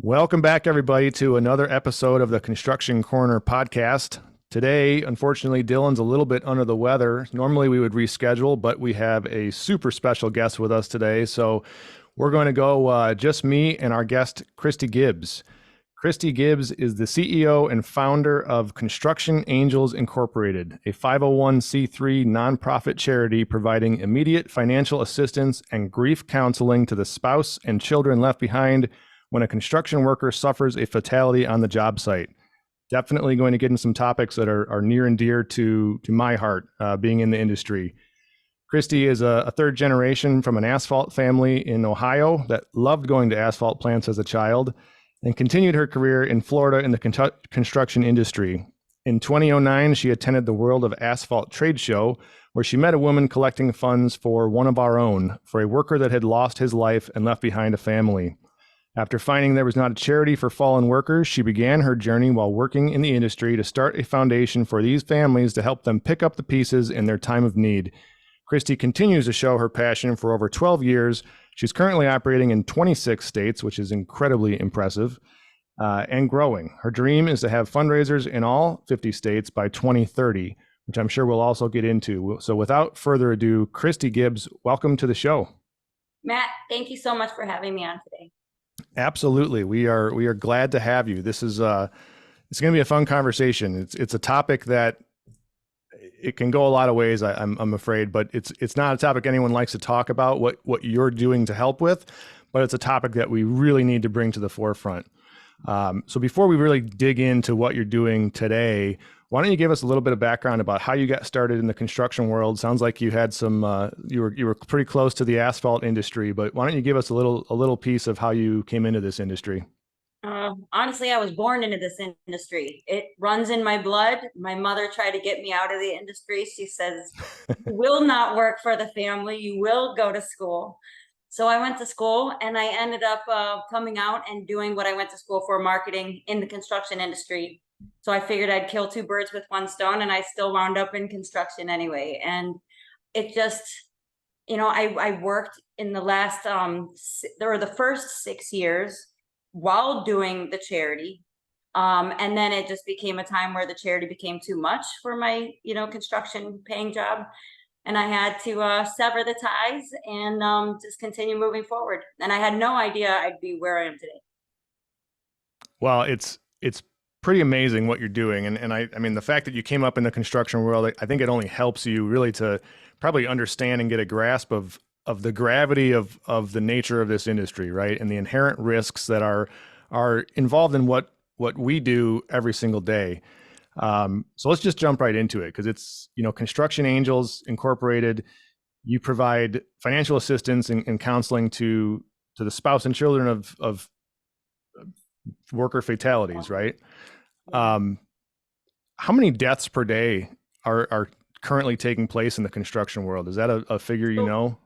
Welcome back, everybody, to another episode of the Construction Corner podcast. Today, unfortunately, Dylan's a little bit under the weather. Normally, we would reschedule, but we have a super special guest with us today. So we're going to go just me and our guest, Christy Gibbs. Christy Gibbs is the CEO and founder of Construction Angels Incorporated, a 501c3 nonprofit charity providing immediate financial assistance and grief counseling to the spouse and children left behind when a construction worker suffers a fatality on the job site. Definitely going to get into some topics that are near and dear to my heart, being in the industry. Christy is a third generation from an asphalt family in Ohio that loved going to asphalt plants as a child and continued her career in Florida in the construction industry. In 2009, she attended the World of Asphalt trade show, where she met a woman collecting funds for one of our own, for a worker that had lost his life and left behind a family. After finding there was not a charity for fallen workers, she began her journey while working in the industry to start a foundation for these families to help them pick up the pieces in their time of need. Christy continues to show her passion for over 12 years. She's currently operating in 26 states, which is incredibly impressive, and growing. Her dream is to have fundraisers in all 50 states by 2030, which I'm sure we'll also get into. So without further ado, Christy Gibbs, welcome to the show. Matt, thank you so much for having me on today. Absolutely. We are glad to have you. This is it's going to be a fun conversation. It's a topic that it can go a lot of ways, I'm afraid, but it's not a topic anyone likes to talk about, what you're doing to help with, but it's a topic that we really need to bring to the forefront. So before we really dig into what you're doing today, why don't you give us a little bit of background about how you got started in the construction world? Sounds like you had some, you were pretty close to the asphalt industry, but why don't you give us a little piece of how you came into this industry? Honestly, I was born into this industry. It runs in my blood. My mother tried to get me out of the industry. She says, "You will not work for the family. You will go to school." So I went to school and I ended up coming out and doing what I went to school for, marketing in the construction industry. So I figured I'd kill two birds with one stone, and I still wound up in construction anyway. And it just, I worked in the last, the first 6 years while doing the charity. And then it just became a time where the charity became too much for my, construction paying job. And I had to sever the ties and just continue moving forward. And I had no idea I'd be where I am today. Well, it's pretty amazing what you're doing. And I mean, the fact that you came up in the construction world, I think it only helps you really to probably understand and get a grasp of the gravity of the nature of this industry, right? And the inherent risks that are involved in what we do every single day. So let's just jump right into it, because it's, Construction Angels Incorporated. You provide financial assistance and counseling to the spouse and children of worker fatalities, right? How many deaths per day are currently taking place in the construction world? Is that a figure you know?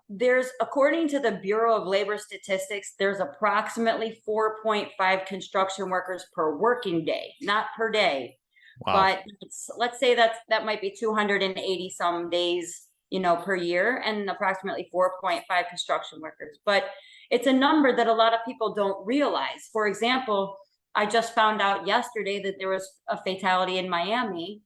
There's, according to the Bureau of Labor Statistics, there's approximately 4.5 construction workers per working day, not per day. Wow. But let's say that might be 280 some days, per year, and approximately 4.5 construction workers. But it's a number that a lot of people don't realize. For example, I just found out yesterday that there was a fatality in Miami.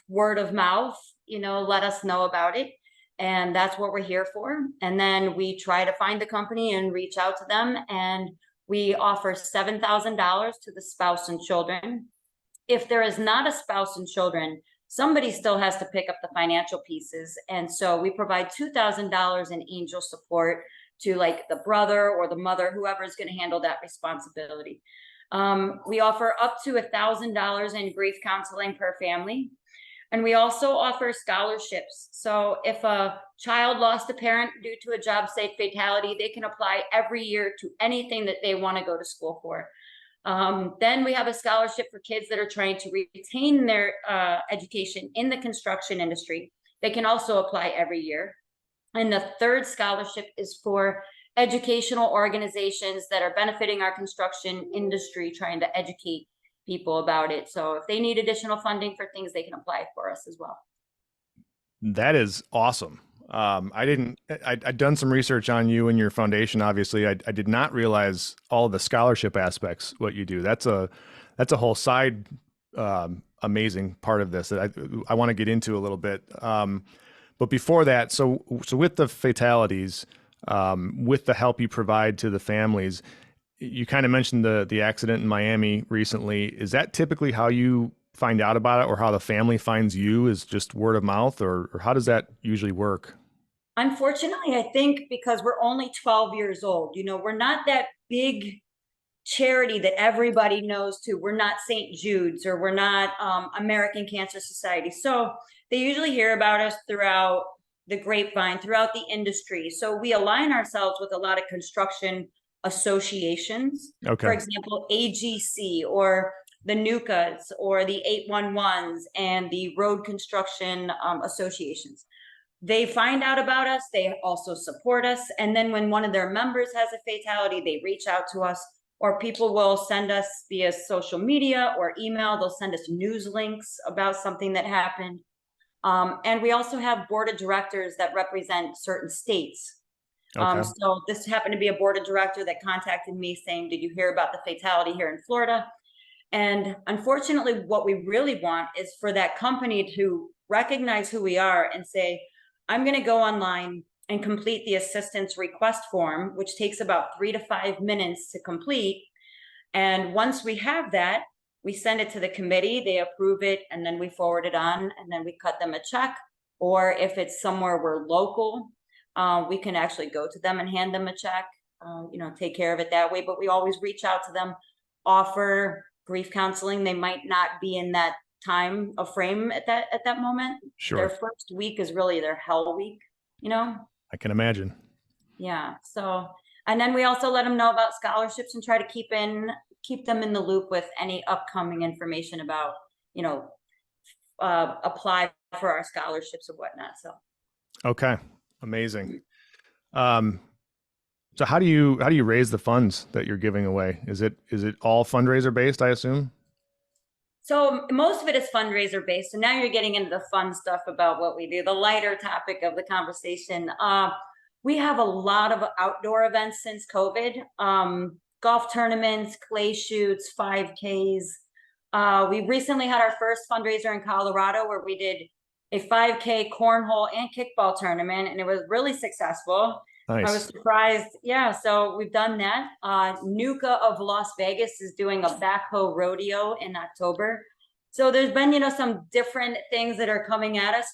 Word of mouth, let us know about it. And that's what we're here for. And then we try to find the company and reach out to them. And we offer $7,000 to the spouse and children. If there is not a spouse and children, somebody still has to pick up the financial pieces. And so we provide $2,000 in angel support to like the brother or the mother, whoever is going to handle that responsibility. We offer up to $1,000 in grief counseling per family. And we also offer scholarships. So if a child lost a parent due to a job site fatality, they can apply every year to anything that they want to go to school for. Then we have a scholarship for kids that are trying to retain their education in the construction industry. They can also apply every year. And the third scholarship is for educational organizations that are benefiting our construction industry, trying to educate people about it. So if they need additional funding for things, they can apply for us as well. That is awesome. I'd done some research on you and your foundation. Obviously, I did not realize all the scholarship aspects, what you do. That's a whole side, amazing part of this that I want to get into a little bit. But before that, so with the fatalities, with the help you provide to the families, you kind of mentioned the accident in Miami recently. Is that typically how you find out about it, or how the family finds you, is just word of mouth, or how does that usually work? Unfortunately, I think because we're only 12 years old, we're not that big charity that everybody knows too. We're not St. Jude's, or we're not American Cancer Society. So they usually hear about us throughout the grapevine, throughout the industry. So we align ourselves with a lot of construction associations. For Okay. example, AGC, or the NUCAs, or the 811s, and the road construction associations. They find out about us, they also support us, and then when one of their members has a fatality, they reach out to us, or people will send us via social media or email. They'll send us news links about something that happened. And we also have board of directors that represent certain states. Okay. So this happened to be a board of director that contacted me saying, did you hear about the fatality here in Florida? And unfortunately, what we really want is for that company to recognize who we are and say, I'm going to go online and complete the assistance request form, which takes about 3 to 5 minutes to complete. And once we have that, we send it to the committee, they approve it, and then we forward it on, and then we cut them a check. Or if it's somewhere we're local, we can actually go to them and hand them a check, take care of it that way. But we always reach out to them, offer grief counseling. They might not be in that time of frame at that moment. Their Sure. first week is really their hell week, you know? I can imagine. Yeah. So, and then we also let them know about scholarships and try to keep them in the loop with any upcoming information about, you know, apply for our scholarships or whatnot. So, Okay. Amazing. Um, so how do you raise the funds that you're giving away? Is it all fundraiser based, I assume? so most of it is fundraiser based. So now you're getting into the fun stuff about what we do, the lighter topic of the conversation. We have a lot of outdoor events since COVID. Golf tournaments, clay shoots, 5Ks. We recently had our first fundraiser in Colorado where we did a 5K cornhole and kickball tournament, and it was really successful. I was Nice. surprised. Yeah, so we've done that. Nuka of Las Vegas is doing a backhoe rodeo in October. So there's been, some different things that are coming at us.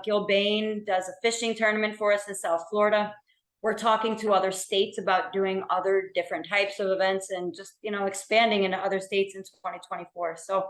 Gilbane does a fishing tournament for us in South Florida. We're talking to other states about doing other different types of events and just, expanding into other states in 2024. So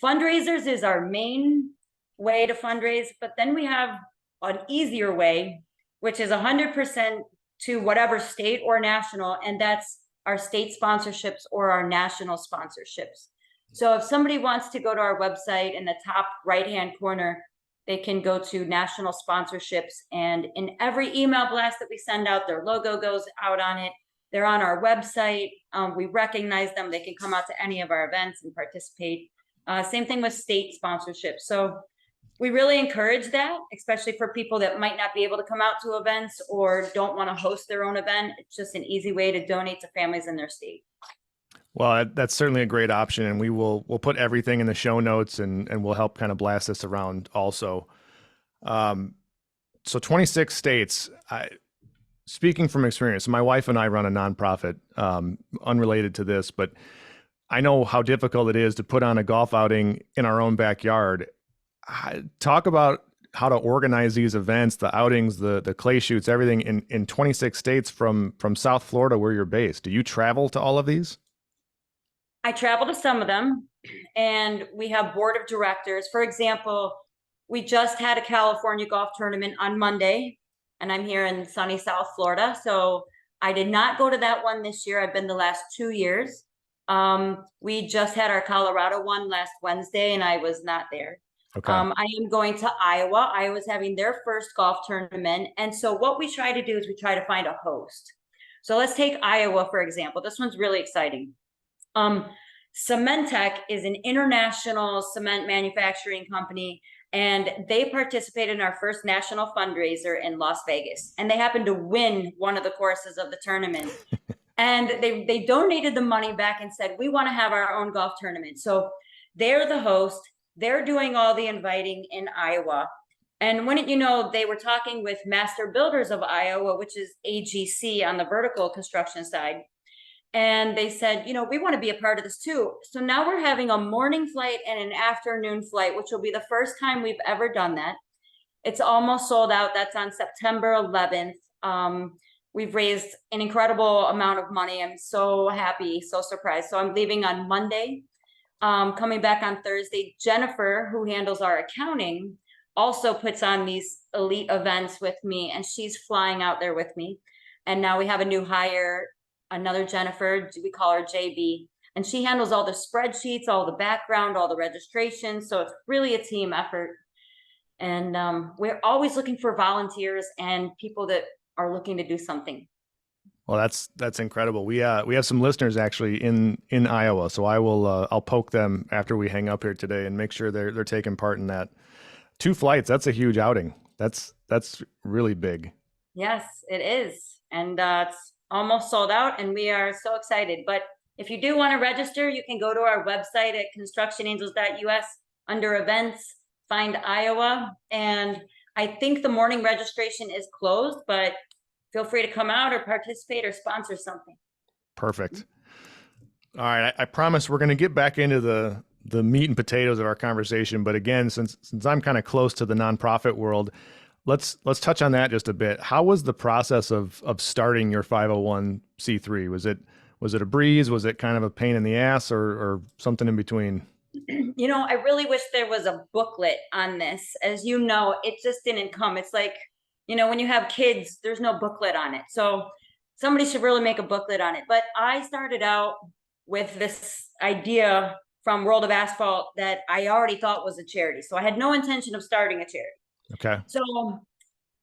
fundraisers is our main way to fundraise, but then we have an easier way, which is 100% to whatever state or national, and that's our state sponsorships or our national sponsorships. So if somebody wants to go to our website, in the top right-hand corner, they can go to national sponsorships, and in every email blast that we send out, their logo goes out on it. They're on our website. We recognize them. They can come out to any of our events and participate. Same thing with state sponsorships. So we really encourage that, especially for people that might not be able to come out to events or don't want to host their own event. It's just an easy way to donate to families in their state. Well, that's certainly a great option, and we'll put everything in the show notes, and we'll help kind of blast this around also. So 26 states. Speaking from experience, my wife and I run a nonprofit, unrelated to this, but I know how difficult it is to put on a golf outing in our own backyard. Talk about how to organize these events, the outings, the clay shoots, everything in 26 states from South Florida, where you're based. Do you travel to all of these? I travel to some of them, and we have board of directors. For example, we just had a California golf tournament on Monday, and I'm here in sunny South Florida. So I did not go to that one this year. I've been the last 2 years. We just had our Colorado one last Wednesday, and I was not there. Okay. I am going to Iowa. Iowa's having their first golf tournament. And so what we try to do is we try to find a host. So let's take Iowa, for example. This one's really exciting. Cementech is an international cement manufacturing company, and they participated in our first national fundraiser in Las Vegas, and they happened to win one of the courses of the tournament. And they donated the money back and said, we want to have our own golf tournament. So they're the host. They're doing all the inviting in Iowa. And wouldn't you know, they were talking with Master Builders of Iowa, which is AGC on the vertical construction side. And they said, we want to be a part of this too. So now we're having a morning flight and an afternoon flight, which will be the first time we've ever done that. It's almost sold out. That's on September 11th. We've raised an incredible amount of money. I'm so happy, so surprised. So I'm leaving on Monday, coming back on Thursday. Jennifer, who handles our accounting, also puts on these elite events with me, and she's flying out there with me. And now we have a new hire, another Jennifer, we call her JB, and she handles all the spreadsheets, all the background, all the registration. So it's really a team effort. And we're always looking for volunteers and people that are looking to do something. Well, that's incredible. We have some listeners actually in Iowa, so I'll poke them after we hang up here today and make sure they're taking part in that. 2 flights, that's a huge outing. That's really big. Yes, it is. And it's almost sold out, and we are so excited. But if you do want to register, you can go to our website at constructionangels.us under events, find Iowa. And I think the morning registration is closed, but feel free to come out or participate or sponsor something. Perfect. All right. I promise we're going to get back into the meat and potatoes of our conversation. But again, since I'm kind of close to the nonprofit world, let's touch on that just a bit. How was the process of starting your 501c3? Was it a breeze? Was it kind of a pain in the ass or something in between? I really wish there was a booklet on this. As you know, it just didn't come. It's like, when you have kids, there's no booklet on it. So somebody should really make a booklet on it. But I started out with this idea from World of Asphalt that I already thought was a charity. So I had no intention of starting a charity. Okay. So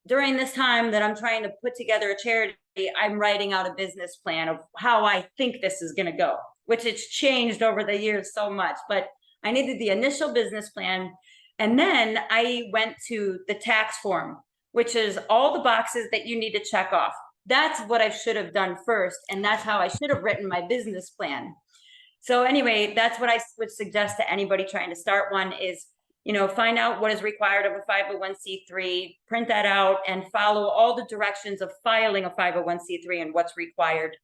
during this time that I'm trying to put together a charity, I'm writing out a business plan of how I think this is going to go, which it's changed over the years so much. But I needed the initial business plan. And then I went to the tax form, which is all the boxes that you need to check off. That's what I should have done first. And that's how I should have written my business plan. So anyway, that's what I would suggest to anybody trying to start one is, find out what is required of a 501c3, print that out, and follow all the directions of filing a 501c3 and what's required,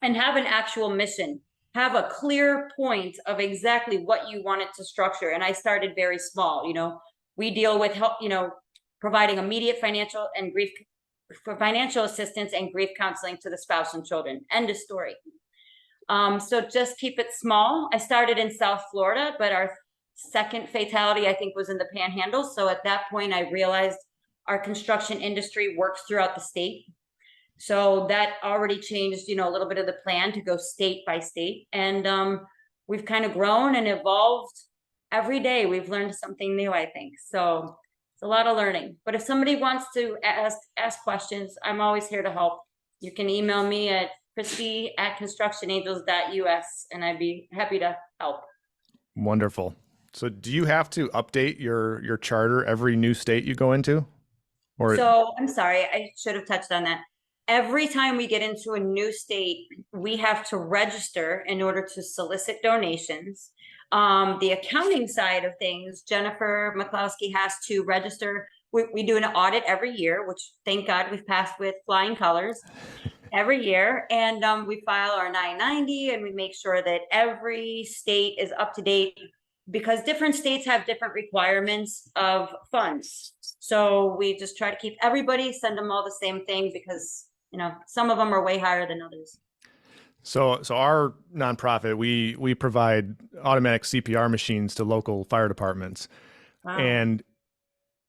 and have an actual mission. Have a clear point of exactly what you want it to structure. And I started very small. We deal with help, providing immediate financial assistance and grief counseling to the spouse and children. End of story. So just keep it small. I started in South Florida, but our second fatality, I think, was in the Panhandle. So at that point, I realized our construction industry works throughout the state. So that already changed, a little bit of the plan to go state by state. And we've kind of grown and evolved every day. We've learned something new, I think. So it's a lot of learning. But if somebody wants to ask questions, I'm always here to help. You can email me at Christy@constructionangels.us, and I'd be happy to help. Wonderful. So do you have to update your charter every new state you go into? So I'm sorry, I should have touched on that. Every time we get into a new state, we have to register in order to solicit donations. The accounting side of things, Jennifer McCloskey has to register. We do an audit every year, which thank God we've passed with flying colors every year. And we file our 990, and we make sure that every state is up to date, because different states have different requirements of funds. So we just try to keep everybody, send them all the same thing, because some of them are way higher than others. So our nonprofit, we provide automatic CPR machines to local fire departments. Wow. And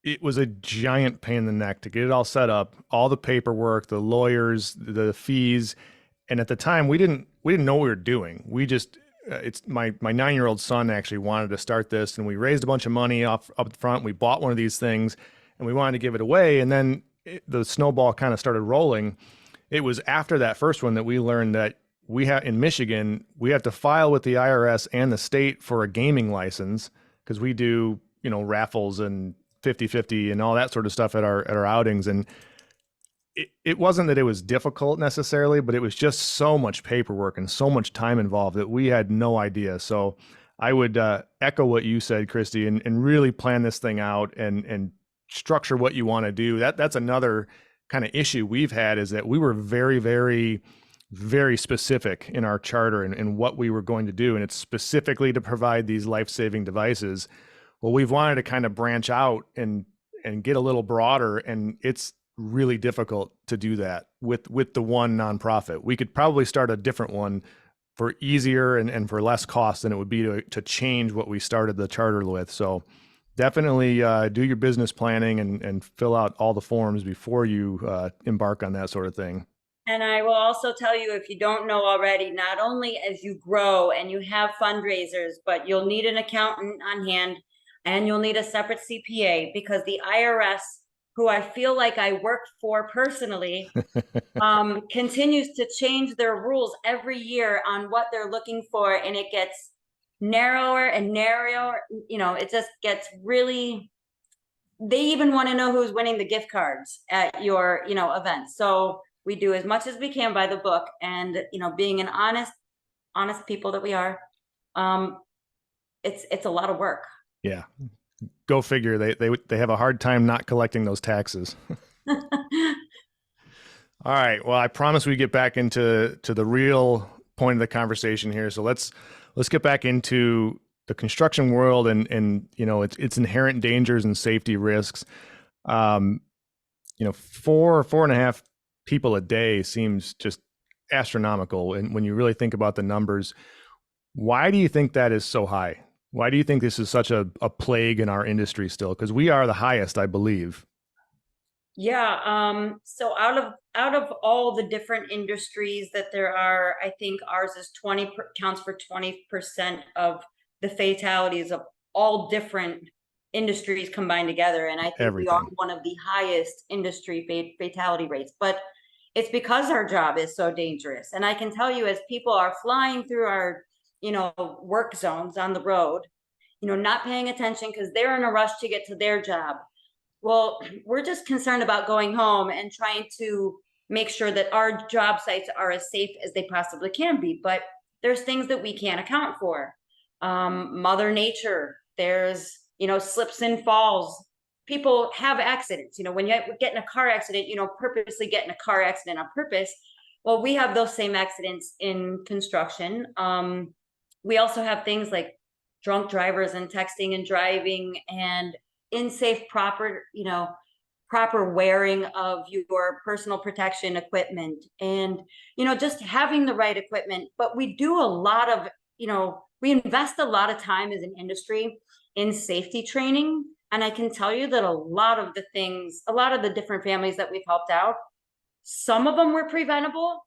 it was a giant pain in the neck to get it all set up, all the paperwork, the lawyers, the fees. And at the time we didn't know what we were doing. We just, it's my 9-year-old son actually wanted to start this, and we raised a bunch of money up front. We bought one of these things and we wanted to give it away. And then the snowball kind of started rolling. It was after that first one that we learned that in Michigan, we have to file with the IRS and the state for a gaming license, because we do raffles and 50-50 and all that sort of stuff at our outings. And it wasn't that it was difficult necessarily, but it was just so much paperwork and so much time involved that we had no idea. So I would echo what you said, Christy, and really plan this thing out and structure what you want to do. That's another kind of issue we've had, is that we were very, very, very specific in our charter and what we were going to do. And it's specifically to provide these life-saving devices. Well, we've wanted to kind of branch out and get a little broader, and it's really difficult to do that with the one nonprofit. We could probably start a different one for easier and for less cost than it would be to change what we started the charter with. So definitely do your business planning and fill out all the forms before you embark on that sort of thing. And I will also tell you, if you don't know already, not only as you grow and you have fundraisers, but you'll need an accountant on hand and you'll need a separate CPA, because the IRS, who I feel like I work for personally, continues to change their rules every year on what they're looking for. And it gets narrower and narrower. It just gets really, they even want to know who's winning the gift cards at your, events. So we do as much as we can by the book, and, being an honest people that we are, it's a lot of work. Yeah. Go figure. They have a hard time not collecting those taxes. All right. Well, I promise we get back into the real point of the conversation here. So let's get back into the construction world and its inherent dangers and safety risks. 4.5 people a day seems just astronomical. And when you really think about the numbers, why do you think that is so high? Why do you think this is such a plague in our industry still? Because we are the highest, I believe. Yeah. So out of all the different industries that there are, I think ours is counts for 20% of the fatalities of all different industries combined together. And I think we are one of the highest industry fatality rates, but it's because our job is so dangerous. And I can tell you, as people are flying through our, work zones on the road, not paying attention because they're in a rush to get to their job. Well, we're just concerned about going home and trying to make sure that our job sites are as safe as they possibly can be. But there's things that we can't account for. Mother Nature, there's, slips and falls. People have accidents. When you get in a car accident, purposely get in a car accident on purpose. Well, we have those same accidents in construction. We also have things like drunk drivers and texting and driving, and proper wearing of your personal protection equipment, and, just having the right equipment. But we do a lot of, we invest a lot of time as an industry in safety training. And I can tell you that a lot of the different families that we've helped out, some of them were preventable.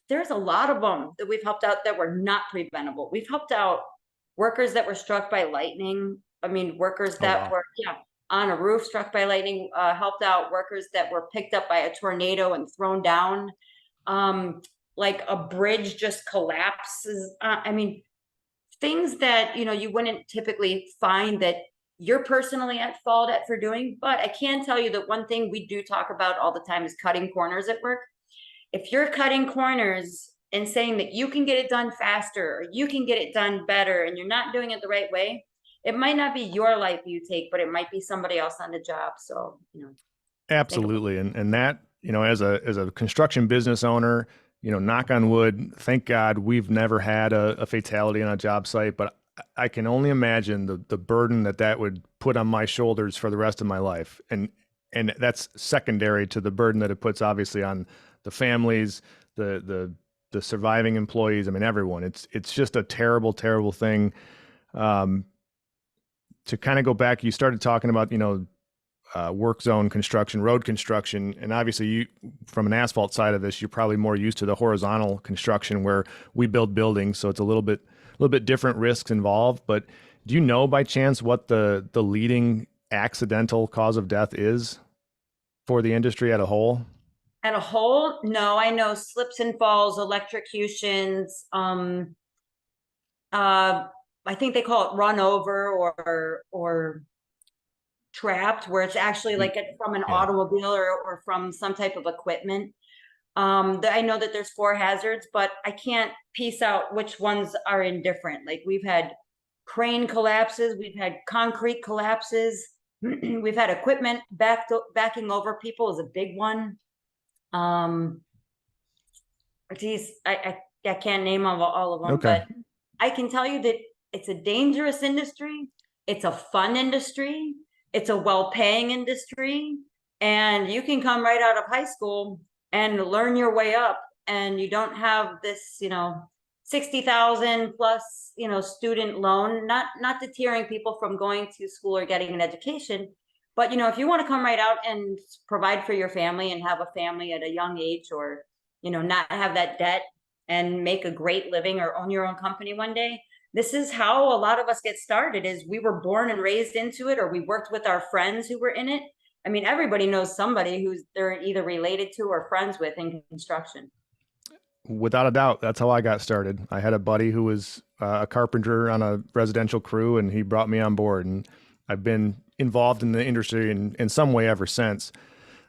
There's a lot of them that we've helped out that were not preventable. We've helped out workers that were struck by lightning. I mean, workers that were on a roof struck by lightning, helped out workers that were picked up by a tornado and thrown down. Like a bridge just collapses. I mean, things that, you wouldn't typically find that you're personally at fault for doing. But I can tell you that one thing we do talk about all the time is cutting corners at work. If you're cutting corners and saying that you can get it done faster or you can get it done better, and you're not doing it the right way, it might not be your life you take, but it might be somebody else on the job. So, Absolutely. And that, as a construction business owner, knock on wood, thank God we've never had a fatality on a job site, but I can only imagine the burden that would put on my shoulders for the rest of my life. And that's secondary to the burden that it puts obviously on the families, the surviving employees. I mean, everyone. It's just a terrible, terrible thing. To kind of go back, you started talking about, work zone construction, road construction, and obviously you, from an asphalt side of this, you're probably more used to the horizontal construction where we build buildings. So it's a little bit different risks involved. But do you know by chance what the leading accidental cause of death is for the industry at a whole? At a whole, no. I know slips and falls, electrocutions, I think they call it run over or trapped, where it's actually like from an Yeah. automobile or from some type of equipment. I know that there's four hazards, but I can't piece out which ones are indifferent. Like we've had crane collapses, we've had concrete collapses, we've had equipment backing over people is a big one. Um, geez, I can't name all of them, Okay. but I can tell you that it's a dangerous industry. It's a fun industry. It's a well-paying industry. And you can come right out of high school and learn your way up. And you don't have this, 60,000 plus, student loan, not deterring people from going to school or getting an education. But, if you want to come right out and provide for your family and have a family at a young age, or, not have that debt and make a great living or own your own company one day, this is how a lot of us get started. Is we were born and raised into it, or we worked with our friends who were in it. I mean, everybody knows somebody who's they're either related to or friends with in construction. Without a doubt, that's how I got started. I had a buddy who was a carpenter on a residential crew, and he brought me on board. And I've been involved in the industry in some way ever since.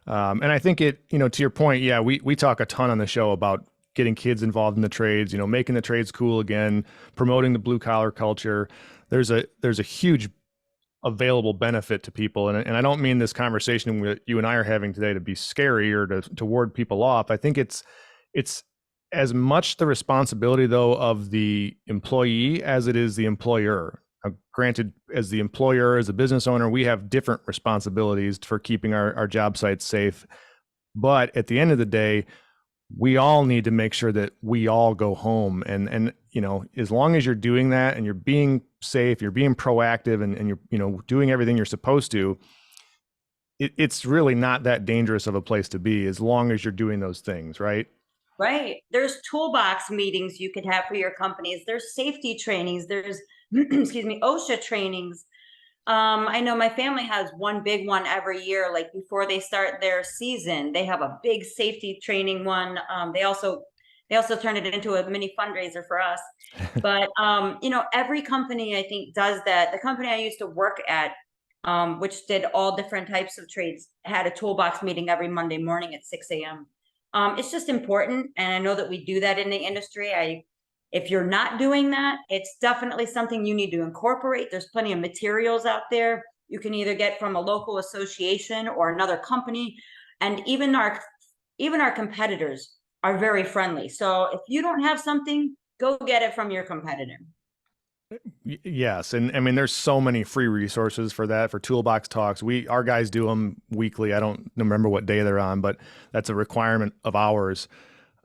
And I think to your point, yeah, we talk a ton on the show about getting kids involved in the trades, making the trades cool again, promoting the blue collar culture. There's a huge available benefit to people. And I don't mean this conversation that you and I are having today to be scary or to ward people off. I think it's as much the responsibility though of the employee as it is the employer. Granted, as the employer, as a business owner, we have different responsibilities for keeping our job sites safe. But at the end of the day, we all need to make sure that we all go home. And as long as you're doing that and you're being safe, you're being proactive, and you're doing everything you're supposed to, it's really not that dangerous of a place to be as long as you're doing those things, right? Right. There's toolbox meetings you could have for your companies. There's safety trainings. There's, excuse me, OSHA trainings. I know my family has one big one every year, like before they start their season, they have a big safety training one. They also turned it into a mini fundraiser for us. But every company I think does that. The company I used to work at, which did all different types of trades, had a toolbox meeting every Monday morning at 6 a.m. It's just important, and I know that we do that in the industry. If you're not doing that, it's definitely something you need to incorporate. There's plenty of materials out there you can either get from a local association or another company, and even our competitors are very friendly. So if you don't have something, go get it from your competitor. Yes, and I mean there's so many free resources for that, for toolbox talks. Our guys do them weekly. I don't remember what day they're on, but that's a requirement of ours.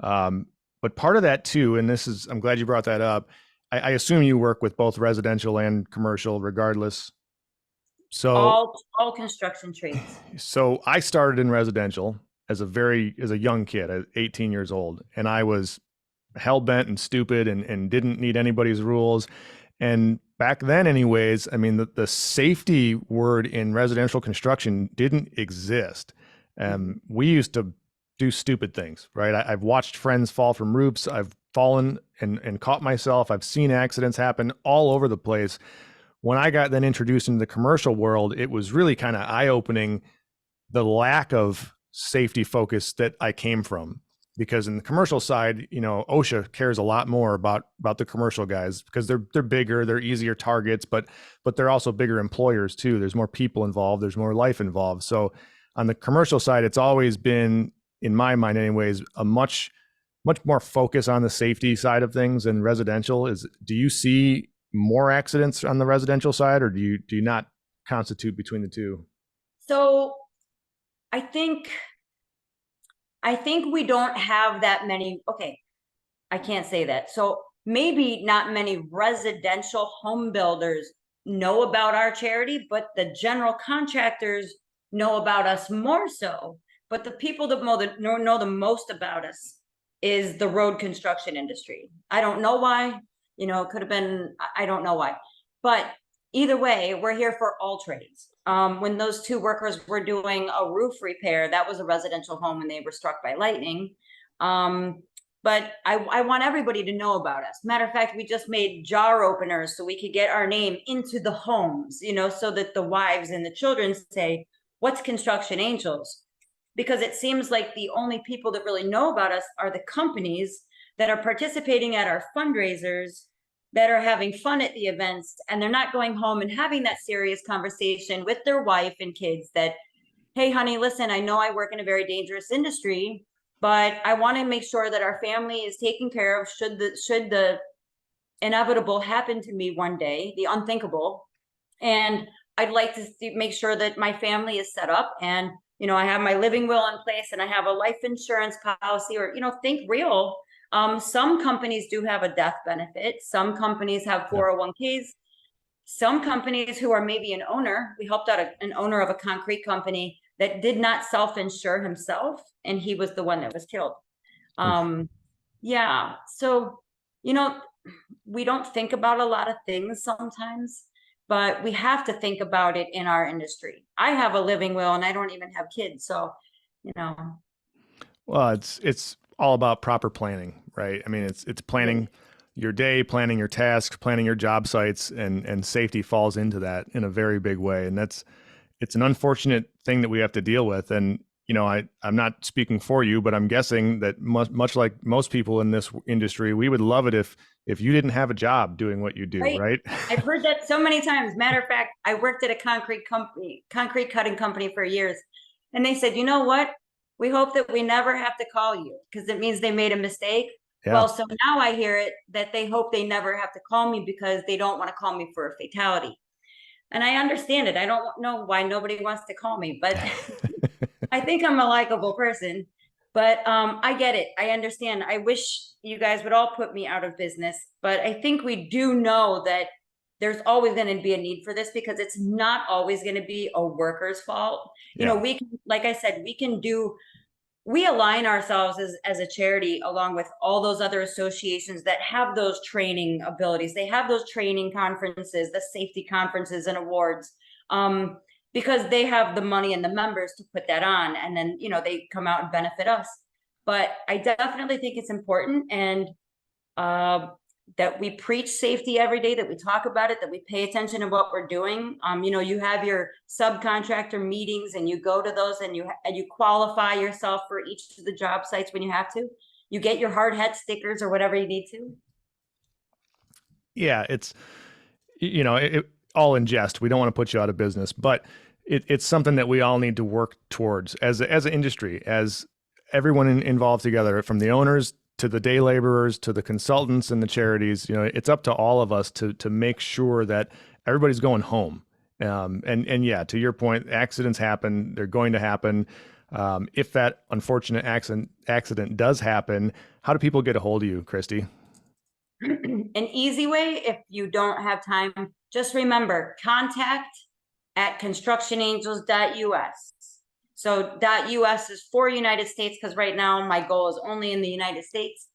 But part of that too, and I'm glad you brought that up. I assume you work with both residential and commercial, regardless. So All construction trades. so I started in residential as a young kid, at 18 years old, and I was hell bent and stupid and didn't need anybody's rules. And back then, anyways, I mean, the safety word in residential construction didn't exist. We used to do stupid things, right? I've watched friends fall from roofs. I've fallen and caught myself. I've seen accidents happen all over the place. When I got then introduced into the commercial world, it was really kind of eye-opening, the lack of safety focus that I came from. Because in the commercial side, OSHA cares a lot more about the commercial guys because they're bigger, they're easier targets, but they're also bigger employers too. There's more people involved, there's more life involved. So on the commercial side, it's always been, in my mind anyways, a much more focus on the safety side of things than residential. Do you see more accidents on the residential side, or do you not constitute between the two? So I think we don't have that many. Okay, I can't say that. So maybe not many residential home builders know about our charity, but the general contractors know about us more so. But the people that know the most about us is the road construction industry. I don't know why. It could have been, I don't know why. But either way, we're here for all trades. When those two workers were doing a roof repair, that was a residential home and they were struck by lightning. but I want everybody to know about us. Matter of fact, we just made jar openers so we could get our name into the homes, so that the wives and the children say, what's Construction Angels? Because it seems like the only people that really know about us are the companies that are participating at our fundraisers, that are having fun at the events, and they're not going home and having that serious conversation with their wife and kids that, hey, honey, listen, I know I work in a very dangerous industry, but I want to make sure that our family is taken care of should the inevitable happen to me one day, the unthinkable. And I'd like to make sure that my family is set up, and I have my living will in place, and I have a life insurance policy, or think real. Some companies do have a death benefit. Some companies have 401ks. Some companies who are maybe an owner, we helped out an owner of a concrete company that did not self-insure himself, and he was the one that was killed. Yeah, so we don't think about a lot of things sometimes, but we have to think about it in our industry. I have a living will and I don't even have kids, so you know Well, it's all about proper planning, right? I mean, it's planning your day, planning your tasks, planning your job sites, and safety falls into that in a very big way. And it's an unfortunate thing that we have to deal with. And I'm not speaking for you, but I'm guessing that much like most people in this industry, we would love it if you didn't have a job doing what you do, right? I've heard that so many times. Matter of fact, I worked at a concrete cutting company for years, and they said, you know what? We hope that we never have to call you, because it means they made a mistake. Yeah. Well, so now I hear it that they hope they never have to call me because they don't want to call me for a fatality. And I understand it. I don't know why nobody wants to call me, but I think I'm a likable person. But I get it. I understand. I wish you guys would all put me out of business, but I think we do know that there's always going to be a need for this, because it's not always going to be a worker's fault. We can, like I said, we align ourselves as a charity along with all those other associations that have those training abilities. They have those training conferences, the safety conferences and awards. Because they have the money and the members to put that on, and then they come out and benefit us. But I definitely think it's important, and that we preach safety every day, that we talk about it, that we pay attention to what we're doing. You have your subcontractor meetings, and you go to those, and you qualify yourself for each of the job sites when you have to. You get your hard hat stickers or whatever you need to. Yeah, it's all in jest. We don't want to put you out of business, but it's something that we all need to work towards as an industry, as everyone involved together, from the owners to the day laborers to the consultants and the charities. It's up to all of us to make sure that everybody's going home. And yeah, to your point, accidents happen. They're going to happen. If that unfortunate accident does happen, how do people get a hold of you, Christy? An easy way, if you don't have time, just remember, contact @constructionangels.us. So .us is for United States, because right now my goal is only in the United States,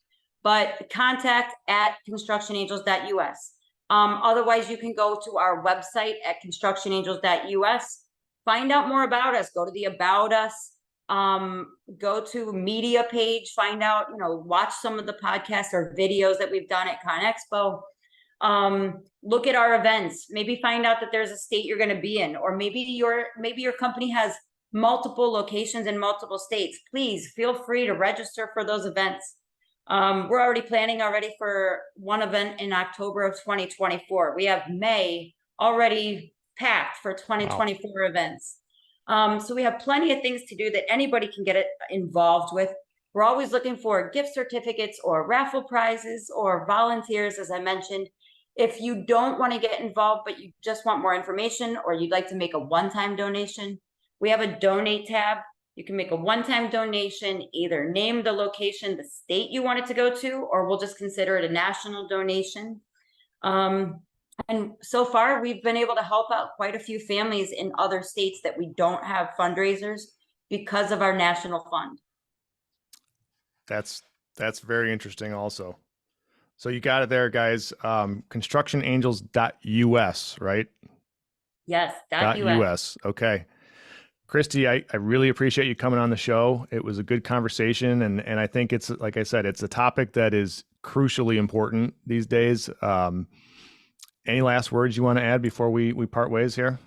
but contact @constructionangels.us. Otherwise, you can go to our website at constructionangels.us, find out more about us, go to the About Us, go to media page, find out, watch some of the podcasts or videos that we've done at ConExpo. Look at our events, maybe find out that there's a state you're going to be in, or maybe your company has multiple locations in multiple states. Please feel free to register for those events. We're already planning for one event in October of 2024. We have May already packed for 2024 events. So we have plenty of things to do that anybody can get involved with. We're always looking for gift certificates or raffle prizes or volunteers, as I mentioned. If you don't want to get involved, but you just want more information, or you'd like to make a one-time donation, we have a donate tab. You can make a one-time donation, either name the location, the state you want it to go to, or we'll just consider it a national donation. And so far, we've been able to help out quite a few families in other states that we don't have fundraisers because of our national fund. That's very interesting also. So you got it there, guys. Constructionangels.us, right? Yes, .us. Okay. Christy, I really appreciate you coming on the show. It was a good conversation, and I think it's, like I said, it's a topic that is crucially important these days. Any last words you want to add before we part ways here?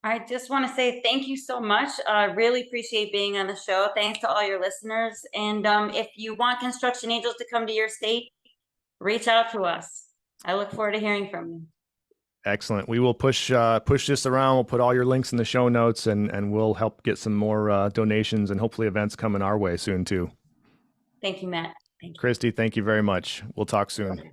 I just want to say thank you so much. Really appreciate being on the show. Thanks to all your listeners. And if you want Construction Angels to come to your state, reach out to us. I look forward to hearing from you. Excellent. We will push this around. We'll put all your links in the show notes, and we'll help get some more donations and hopefully events coming our way soon too. Thank you, Matt. Thank you. Christy, thank you very much. We'll talk soon. Okay.